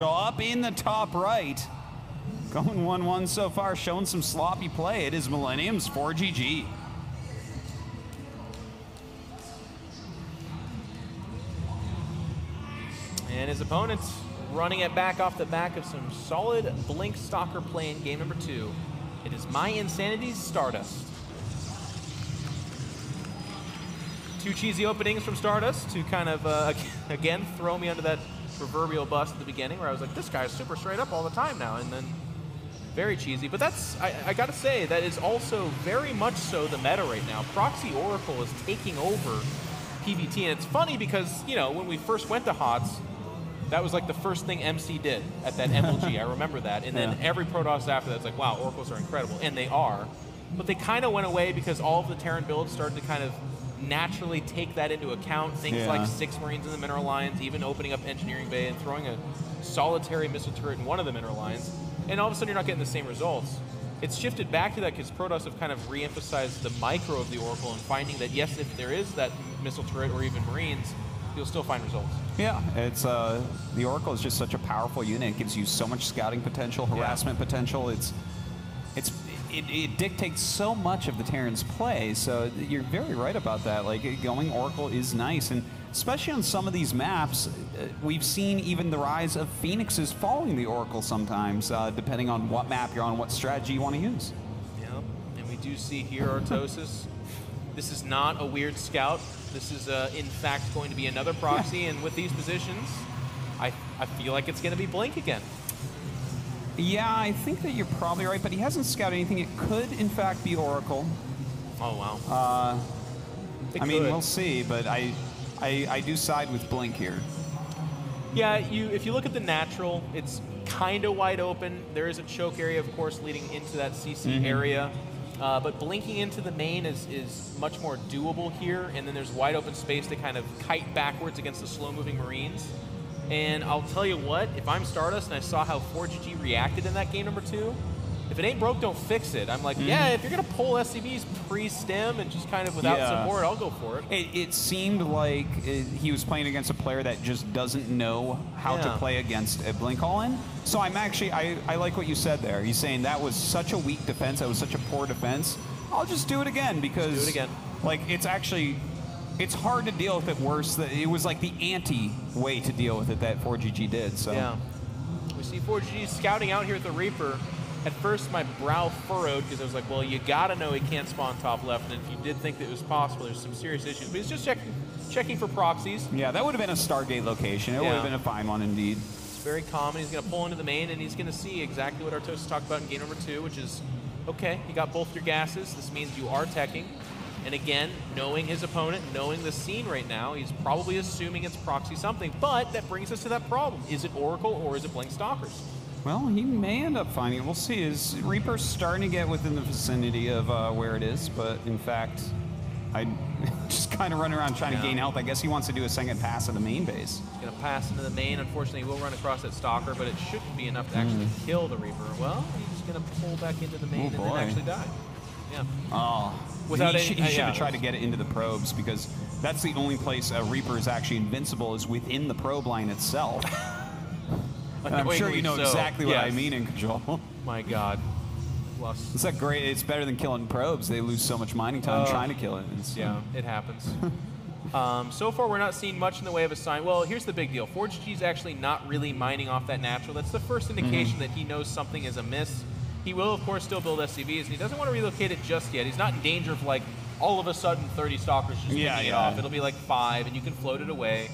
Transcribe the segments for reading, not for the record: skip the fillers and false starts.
Up in the top right. Going 1-1 so far, showing some sloppy play. It is Millennium's ForGG. And his opponent running it back off the back of some solid Blink Stalker play in game number 2. It is My Insanity's Stardust. Two cheesy openings from Stardust to kind of, again, throw me under that proverbial bus at the beginning where I was like, this guy's super straight up all the time now, and then very cheesy. But that's, I gotta say, that is also very much so the meta right now. Proxy Oracle is taking over PvT, and it's funny because, you know, when we first went to HOTS, that was like the first thing MC did at that MLG. I remember that. And then every Protoss after that's like, wow, Oracles are incredible. And they are. But they kind of went away because all of the Terran builds started to kind of naturally take that into account. Things like 6 Marines in the mineral lines, even opening up Engineering Bay and throwing a solitary missile turret in one of the mineral lines. And all of a sudden you're not getting the same results. It's shifted back to that because Protoss have kind of re-emphasized the micro of the Oracle and finding that, yes, if there is that missile turret or even Marines, you'll still find results. Yeah, it's the Oracle is just such a powerful unit. It gives you so much scouting potential, harassment potential. It dictates so much of the Terran's play, so you're very right about that. Like, going Oracle is nice, and especially on some of these maps, we've seen even the rise of Phoenixes following the Oracle sometimes, depending on what map you're on, what strategy you want to use. Yep, and we do see here Artosis. This is not a weird scout. This is, in fact, going to be another proxy, and with these positions, I feel like it's going to be Blink again. Yeah, I think that you're probably right, but he hasn't scouted anything. It could, in fact, be Oracle. Oh, wow. I mean, we'll see, but I do side with Blink here. Yeah, if you look at the natural, it's kind of wide open. There is a choke area, of course, leading into that CC area. But blinking into the main is much more doable here, and then there's wide open space to kind of kite backwards against the slow-moving Marines. And I'll tell you what, if I'm Stardust and I saw how ForGG reacted in that game number 2, if it ain't broke, don't fix it. I'm like, yeah, if you're going to pull SCVs pre-stem and just kind of without support, I'll go for it. It seemed like he was playing against a player that just doesn't know how to play against a Blink all-in. So I'm actually, I like what you said there. He's saying that was such a weak defense, that was such a poor defense. I'll just do it again because like, it's actually, it's hard to deal with it worse. It was like the anti-way to deal with it that ForGG did. So yeah, we see ForGG scouting out here at the Reaper. At first, my brow furrowed because I was like, well, you gotta know he can't spawn top left, and if you did think that it was possible, there's some serious issues. But he's just checking for proxies. Yeah, that would have been a Stargate location. It would have been a fine one indeed. It's very common. He's gonna pull into the main, and he's gonna see exactly what Artosis talked about in game number 2, which is, okay, you got both your gases. This means you are teching. And again, knowing his opponent, knowing the scene right now, he's probably assuming it's proxy something. But that brings us to that problem. Is it Oracle or is it Blink Stalkers? Well, he may end up finding it. We'll see. His Reaper's starting to get within the vicinity of where it is, but in fact, I just kind of run around trying to gain health. I guess he wants to do a second pass at the main base. He's going to pass into the main. Unfortunately, he will run across that Stalker, but it shouldn't be enough to actually kill the Reaper. Well, he's going to pull back into the main and then actually die. Yeah. Oh. He should have tried to get it into the probes, because that's the only place a Reaper is actually invincible, is within the probe line itself. I'm sure you know exactly what I mean in Control. My God. It's that great. It's better than killing probes. They lose so much mining time trying to kill it. Yeah, it happens. So far, we're not seeing much in the way of a sign. Well, here's the big deal. ForGG is actually not really mining off that natural. That's the first indication that he knows something is amiss. He will, of course, still build SCVs, and he doesn't want to relocate it just yet. He's not in danger of, like, all of a sudden 30 Stalkers just picking it off. It'll be like 5, and you can float it away.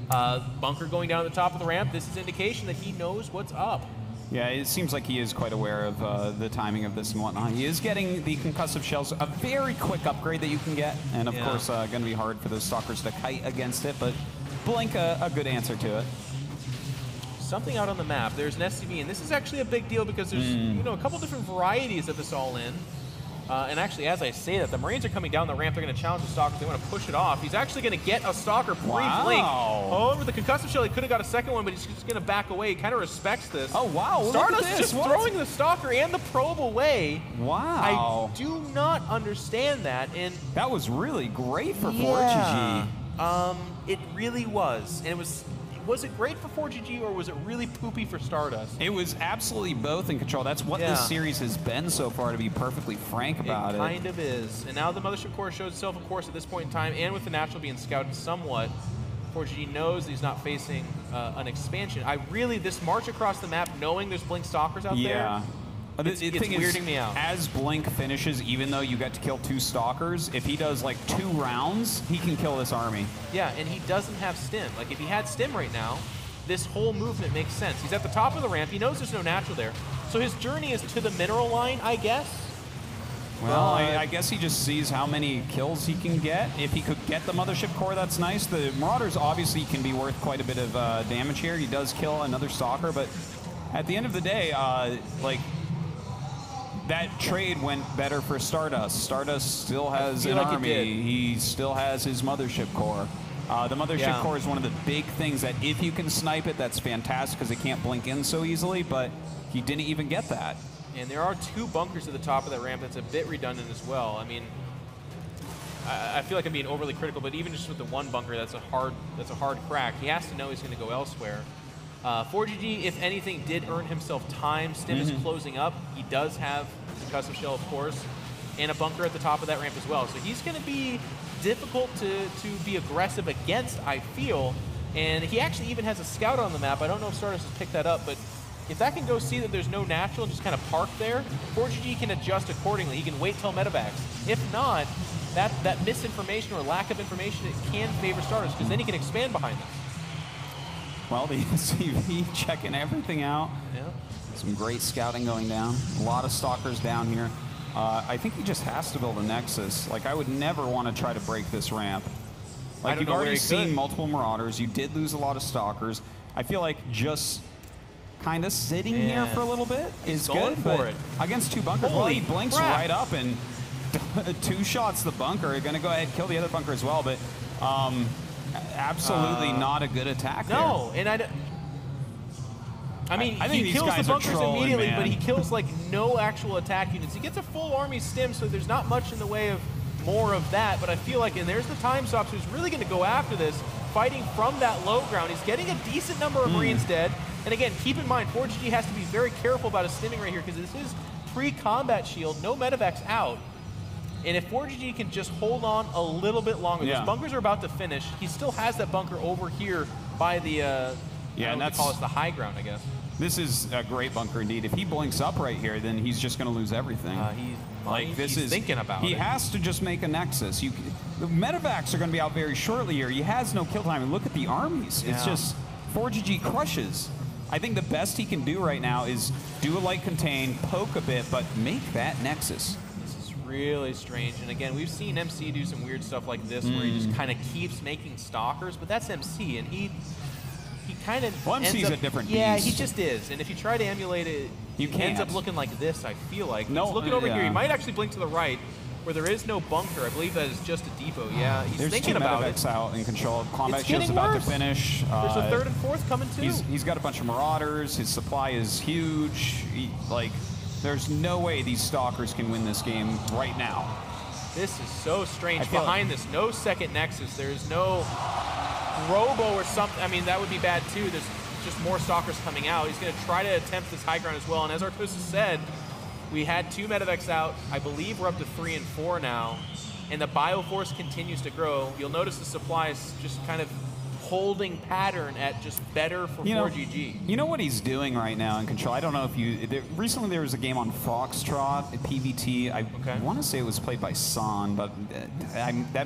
Bunker going down at the top of the ramp. This is indication that he knows what's up. Yeah, it seems like he is quite aware of the timing of this and whatnot. He is getting the concussive shells, a very quick upgrade that you can get, and of course going to be hard for those Stalkers to kite against it, but Blink a good answer to it. Something out on the map. There's an SCV, and this is actually a big deal because there's a couple different varieties of this all-in. And actually, as I say that, the Marines are coming down the ramp. They're going to challenge the Stalker. They want to push it off. He's actually going to get a Stalker pre-blink. Oh, with the concussive shell, he could have got a second one, but he's just going to back away. He kind of respects this. Oh, wow. Stardust is just throwing the Stalker and the probe away. Wow. I do not understand that. And that was really great for ForGG. It really was. And it was it great for ForGG or was it really poopy for Stardust? It was absolutely both in Control. That's what this series has been so far, to be perfectly frank about it. It kind of is. And now the Mothership Core shows itself, of course, at this point in time, and with the Natural being scouted somewhat, ForGG knows he's not facing an expansion. This march across the map, knowing there's Blink Stalkers out there, it's weirding me out. As Blink finishes, even though you got to kill 2 Stalkers, if he does like 2 rounds, he can kill this army. Yeah, and he doesn't have Stim. Like, if he had Stim right now, this whole movement makes sense. He's at the top of the ramp. He knows there's no Natural there. So his journey is to the mineral line, I guess. Well, I guess he just sees how many kills he can get. If he could get the Mothership Core, that's nice. The Marauders obviously can be worth quite a bit of damage here. He does kill another Stalker, but at the end of the day, like, that trade went better for Stardust. Stardust still has an army. He still has his Mothership Core. The Mothership Core is one of the big things that if you can snipe it, that's fantastic because it can't blink in so easily, but he didn't even get that. And there are 2 bunkers at the top of that ramp. That's a bit redundant as well. I mean, I feel like I'm being overly critical, but even just with the 1 bunker, that's a hard crack. He has to know he's going to go elsewhere. ForGG, if anything, did earn himself time. Stim is closing up. He does have the Concussive Shell, of course, and a bunker at the top of that ramp as well. So he's going to be difficult to be aggressive against, I feel. And he actually even has a scout on the map. I don't know if Stardust has picked that up, but if that can go see that there's no Natural and just kind of park there, ForGG can adjust accordingly. He can wait till medevacs. If not, that misinformation or lack of information, it can favor Stardust, because then he can expand behind them. Well, the SCV checking everything out. Yeah. Some great scouting going down. A lot of Stalkers down here. I think he just has to build a Nexus. Like, I would never want to try to break this ramp. Like, you've already seen multiple Marauders. You did lose a lot of Stalkers. I feel like just kind of sitting here for a little bit is good. For it. Against 2 bunkers, well, he blinks right up and 2 shots the bunker. Going to go ahead and kill the other bunker as well, but absolutely not a good attack there. No, and I mean, he kills the bunkers immediately, but he kills like no actual attack units. He gets a full army Stim, so there's not much in the way of more of that, but I feel like, and there's the Time Stops who's really going to go after this, fighting from that low ground. He's getting a decent number of Marines dead, and again, keep in mind, ForGG has to be very careful about his stimming right here, because this is pre-combat shield, no medevacs out. And if ForGG can just hold on a little bit longer, those bunkers are about to finish. He still has that bunker over here by the, and that's call it the high ground, I guess. This is a great bunker indeed. If he blinks up right here, then he's just going to lose everything. He's thinking about it. He has to just make a Nexus. The medevacs are going to be out very shortly here. He has no kill time. And look at the armies. It's just ForGG crushes. I think the best he can do right now is do a light contain, poke a bit, but make that Nexus. Really strange. And again, we've seen MC do some weird stuff like this where he just kind of keeps making Stalkers, but that's MC, and he kind of MC's a different beast. Yeah, he just is. And if you try to emulate it, he ends up looking like this, I feel like. He's looking over here. He might actually blink to the right where there is no bunker. I believe that is just a depot. Yeah, he's thinking about it. There's 2 medevacs out in control. Combat shield's about to finish. There's a 3rd and 4th coming too. He's got a bunch of Marauders. His supply is huge. There's no way these Stalkers can win this game right now. This is so strange. Behind this, no second Nexus. There's no Robo or something. I mean, that would be bad too. There's just more Stalkers coming out. He's going to try to attempt this high ground as well. And as Artosis said, we had 2 medevacs out. I believe we're up to 3 and 4 now. And the Bioforce continues to grow. You'll notice the supply is just kind of holding pattern at just better for ForGG. You know what he's doing right now in control? I don't know if you... recently there was a game on Foxtrot, PVT. I want to say it was played by San, but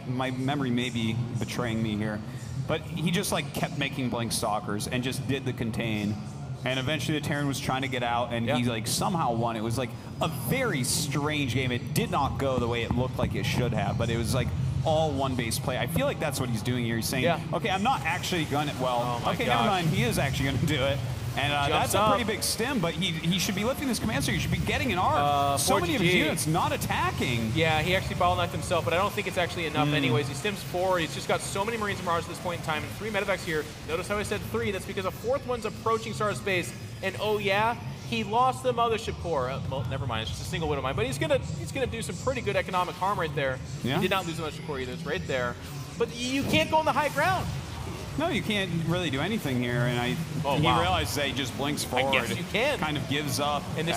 my memory may be betraying me here. But he just kept making Blink Stalkers and just did the contain. And eventually the Terran was trying to get out, and he somehow won. It was a very strange game. It did not go the way it looked like it should have, but it was all one-base play. I feel like that's what he's doing here. He's saying, okay, I'm not actually going to, never mind, he is actually going to do it. And that's a pretty big stim, but he should be lifting this command, so he should be getting an arc. So many of his units not attacking. Yeah, he actually bottlenecked himself, but I don't think it's actually enough anyways. He stims forward. He's just got so many Marines and Marauders at this point in time, and 3 medevacs here. Notice how I said 3. That's because a 4th one's approaching Stardust base, and oh yeah, he lost the Mothership Core. Well, never mind, it's just a single Widow Mine, but he's gonna do some pretty good economic harm right there. He did not lose the Mothership Core either. It's right there. But you can't go on the high ground. No, you can't really do anything here, and he realizes that he just blinks forward. I guess you can. Kind of gives up. And this